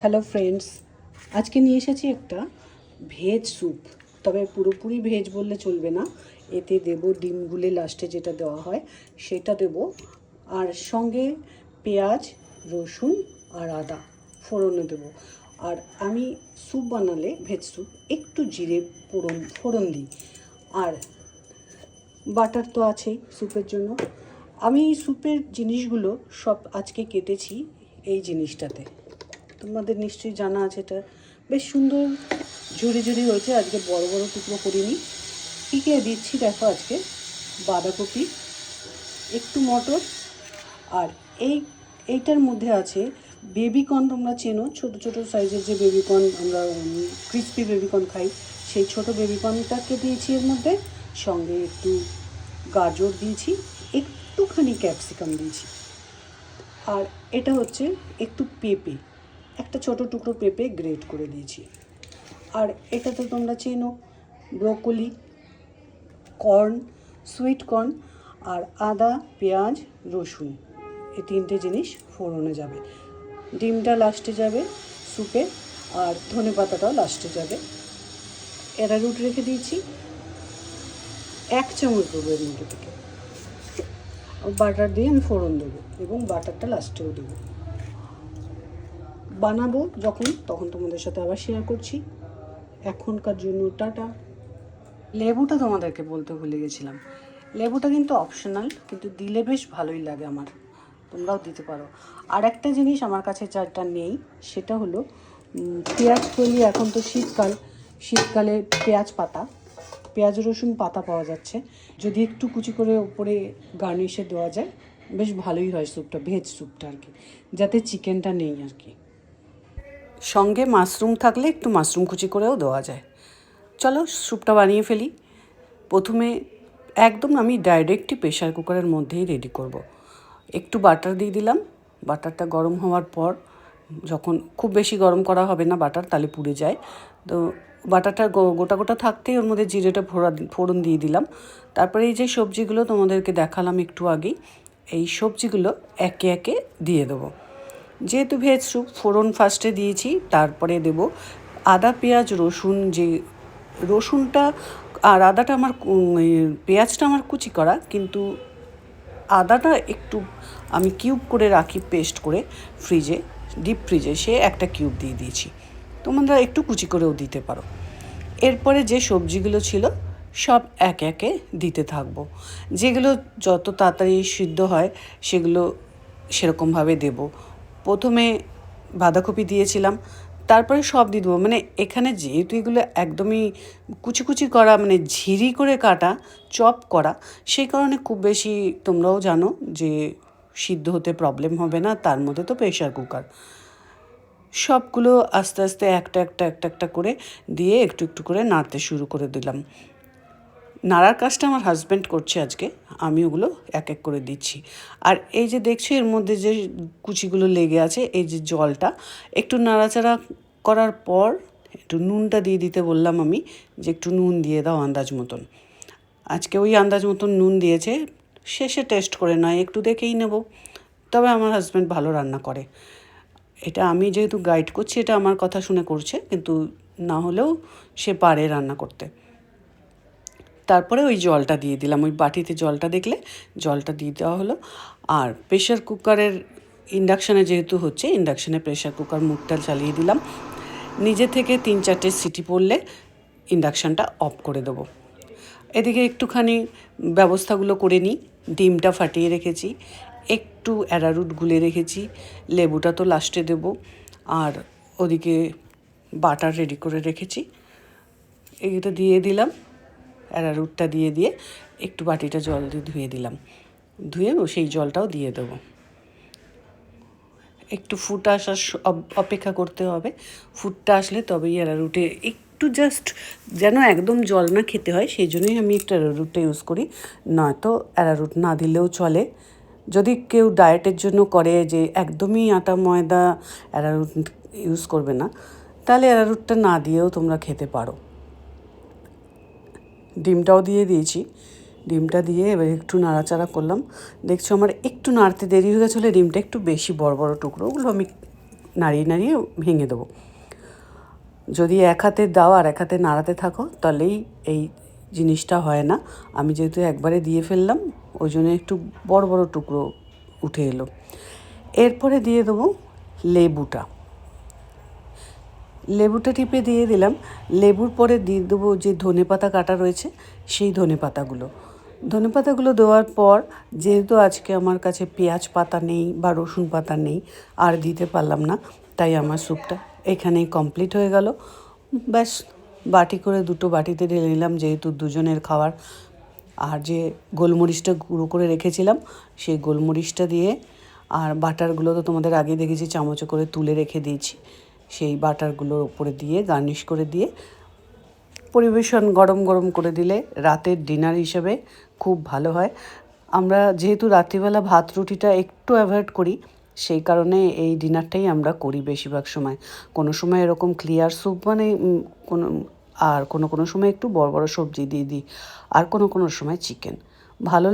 Hello friends, আজকে নিয়ে এসেছি একটা ভেজ স্যুপ। তবে পুরোপুরি ভেজ বললে চলবে না, এতে দেব ডিম গুলে লাস্টে যেটা দেওয়া হয় সেটা দেব, আর সঙ্গে পেঁয়াজ, রসুন আর আদা ফোড়নে দেব। আর আমি স্যুপ বানালে ভেজ স্যুপ একটু জিরে ফোড়ন দিই। আর বাটার তো আছেই স্যুপের জন্য। আমি এই স্যুপের জিনিসগুলো সব আজকে কেটেছি এই জিনিসটাতে। তোমাদের নিশ্চয়ই জানা আছে, এটা বেশ সুন্দর ঝুড়ি ঝুড়ি হয়েছে। আজকে বড় বড় টুকরো করিনি। কী কী দিচ্ছি দেখো, আজকে বাঁধাকপি, একটু মটর, আর এইটার মধ্যে আছে বেবিকর্ন। তোমরা চেনো, ছোটো ছোটো সাইজের যে বেবিকর্ন আমরা ক্রিস্পি বেবিকর্ন খাই, সেই ছোটো বেবিকর্নটাকে দিয়েছি এর মধ্যে। সঙ্গে একটু গাজর দিয়েছি, একটুখানি ক্যাপসিকাম দিয়েছি। আর এটা হচ্ছে একটু পেঁপে, একটা ছোটো টুকরো পেঁপে গ্রেট করে দিয়েছি। আর এটা তো তোমরা চেনো, ব্রোকলি, কর্ন, সুইট কর্ন, আর আদা, পেঁয়াজ, রসুন, এই তিনটে জিনিস ফোড়নে যাবে। ডিমটা লাস্টে যাবে স্যুপে, আর ধনে পাতাটাও লাস্টে যাবে। অ্যারারুট রেখে দিয়েছি, 1 চামচ দেবো এর মধ্যে থেকে। বাটার দিয়ে আমি ফোড়ন দেবো এবং বাটারটা লাস্টেও দেবো। বানাবো যখন তখন তোমাদের সাথে আবার শেয়ার করছি। এখনকার জন্য টাটা। লেবুটা তোমাদেরকে বলতে ভুলে গেছিলাম, লেবুটা কিন্তু অপশনাল, কিন্তু দিলে বেশ ভালোই লাগে আমার, তোমরাও দিতে পারো। আর একটা জিনিস আমার কাছে যাটা নেই সেটা হলো পেঁয়াজ কলি। এখন তো শীতকালে পেঁয়াজ রসুন পাতা পাওয়া যাচ্ছে। যদি একটু কুচি করে ওপরে গার্নিশে দেওয়া যায় বেশ ভালোই হয় স্যুপটা, ভেজ স্যুপটা আর কি, যাতে চিকেনটা নেই আর কি। সঙ্গে মাশরুম থাকলে একটু মাশরুম কুচি করেও দেওয়া যায়। চলো স্যুপটা বানিয়ে ফেলি। প্রথমে একদম আমি ডাইরেক্টই প্রেশার কুকারের মধ্যেই রেডি করব। একটু বাটার দিয়ে দিলাম। বাটারটা গরম হওয়ার পর, যখন খুব বেশি গরম করা হবে না বাটার, তাহলে পুড়ে যায়, তো বাটারটা গোটা গোটা থাকতেই ওর মধ্যে জিরেটা ফোড়ন দিয়ে দিলাম। তারপরে এই যে সবজিগুলো তোমাদেরকে দেখালাম একটু আগেই, এই সবজিগুলো একে একে দিয়ে দেবো। যেহেতু ভেজ স্যুপ, ফোড়ন ফার্স্টে দিয়েছি, তারপরে দেব আদা, পেঁয়াজ, রসুন। যে রসুনটা আর আদাটা আমার, পেঁয়াজটা আমার কুচি করা, কিন্তু আদাটা একটু আমি কিউব করে রাখি, পেস্ট করে ফ্রিজে, ডিপ ফ্রিজে, সে একটা কিউব দিয়ে দিয়েছি। তোমরা একটু কুচি করেও দিতে পারো। এরপরে যে সবজিগুলো ছিল সব একে একে দিতে থাকবো। যেগুলো যত তাড়াতাড়ি সিদ্ধ হয় সেগুলো সেরকমভাবে দেব। প্রথমে বাঁধাকপি দিয়েছিলাম, তারপরে সব দিয়ে দেবো। মানে এখানে যেহেতু এগুলো একদমই কুচি কুচি করা, মানে ঝিরি করে কাটা, চপ করা, সেই কারণে খুব বেশি, তোমরাও জানো যে সিদ্ধ হতে প্রবলেম হবে না। তার মধ্যে তো প্রেশার কুকার, সবগুলো আস্তে আস্তে একটা একটা একটা একটা করে দিয়ে একটু একটু করে নাড়তে শুরু করে দিলাম। নাড়ার কাজটা আমার হাজব্যান্ড করছে আজকে, আমি ওগুলো এক এক করে দিচ্ছি। আর এই যে দেখছো এর মধ্যে যে কুচিগুলো লেগে আছে, এই যে জলটা, একটু নাড়াচাড়া করার পর একটু নুনটা দিয়ে দিতে বললাম আমি, যে একটু নুন দিয়ে দাও আন্দাজ মতন। আজকে ওই আন্দাজ মতন নুন দিয়েছে, শেষে টেস্ট করে নয় একটু দেখেই নেব। তবে আমার হাজব্যান্ড ভালো রান্না করে। এটা আমি যেহেতু গাইড করছি, এটা আমার কথা শুনে করছে, কিন্তু না হলেও সে পারে রান্না করতে। তারপরে ওই জলটা দিয়ে দিলাম, ওই বাটিতে জলটা দেখলে জলটা দিয়ে দেওয়া হলো। আর প্রেশার কুকারের, ইন্ডাকশানে যেহেতু হচ্ছে, ইন্ডাকশানে প্রেশার কুকার মুখটা চালিয়ে দিলাম। নিজে থেকে 3-4টে সিটি পড়লে ইন্ডাকশানটা অফ করে দেবো। এদিকে একটুখানি ব্যবস্থাগুলো করে নিই। ডিমটা ফাটিয়ে রেখেছি, একটু অ্যারারুট গুলে রেখেছি, লেবুটা তো লাস্টে দেব, আর ওদিকে বাটার রেডি করে রেখেছি, এইটা দিয়ে দিলাম। অ্যারারুটটা দিয়ে একটু বাটিটা জল দিয়ে ধুয়ে দিলাম, ধুয়ে সেই জলটাও দিয়ে দেবো। একটু ফুট আসার অপেক্ষা করতে হবে। ফুটটা আসলে তবেই অ্যারারুটে একটু জাস্ট যেন একদম জল না খেতে হয়, সেই জন্যই আমি একটু অ্যারারুটটা ইউজ করি। নয়তো অ্যারারুট না দিলেও চলে। যদি কেউ ডায়েটের জন্য করে যে একদমই আটা ময়দা অ্যারারুট ইউজ করবে না, তাহলে অ্যারারুটটা না দিয়েও তোমরা খেতে পারো। ডিমটাও দিয়ে দিয়েছি, ডিমটা দিয়ে এবার একটু নাড়াচাড়া করলাম। দেখছো আমার একটু নাড়তে দেরি হয়ে গেছিলো, ডিমটা একটু বেশি বড় বড় টুকরো, ওগুলো আমি নাড়িয়ে নাড়িয়ে ভেঙে দেবো। যদি এক হাতে দাও আর এক হাতে নাড়াতে থাকো তাহলেই এই জিনিসটা হয় না। আমি যেহেতু একবারে দিয়ে ফেললাম ওই জন্য একটু বড় বড় টুকরো উঠে এলো। এরপরে দিয়ে দেবো লেবুটা। লেবুটা টিপে দিয়ে দিলাম। লেবুর পরে দিয়ে দেবো যে ধনেপাতা কাটা রয়েছে সেই ধনেপাতাগুলো দেওয়ার পর যেহেতু আজকে আমার কাছে পেঁয়াজ পাতা নেই বা রসুন পাতা নেই, আর দিতে পারলাম না, তাই আমার স্যুপটা এখানেই কমপ্লিট হয়ে গেল। ব্যাস, বাটি করে দুটো বাটিতে ঢেলে নিলাম যেহেতু দুজনের খাবার। আর যে গোলমরিচটা গুঁড়ো করে রেখেছিলাম সেই গোলমরিচটা দিয়ে, আর বাটারগুলো তো তোমাদের আগে দেখেছি চামচে করে তুলে রেখে দিয়েছি, সেই বাটারগুলোর ওপরে দিয়ে গার্নিশ করে দিয়ে পরিবেশন গরম গরম করে দিলে রাতের ডিনার হিসেবে খুব ভালো হয়। আমরা যেহেতু রাত্রিবেলা ভাত রুটিটা একটু অ্যাভয়েড করি, সেই কারণে এই ডিনারটাই আমরা করি বেশিরভাগ সময়। কোনো সময় এরকম ক্লিয়ার স্যুপ মানে কোনো সময় একটু বড় বড় সবজি দিয়ে দিই, আর কোনো সময় চিকেন। ভালো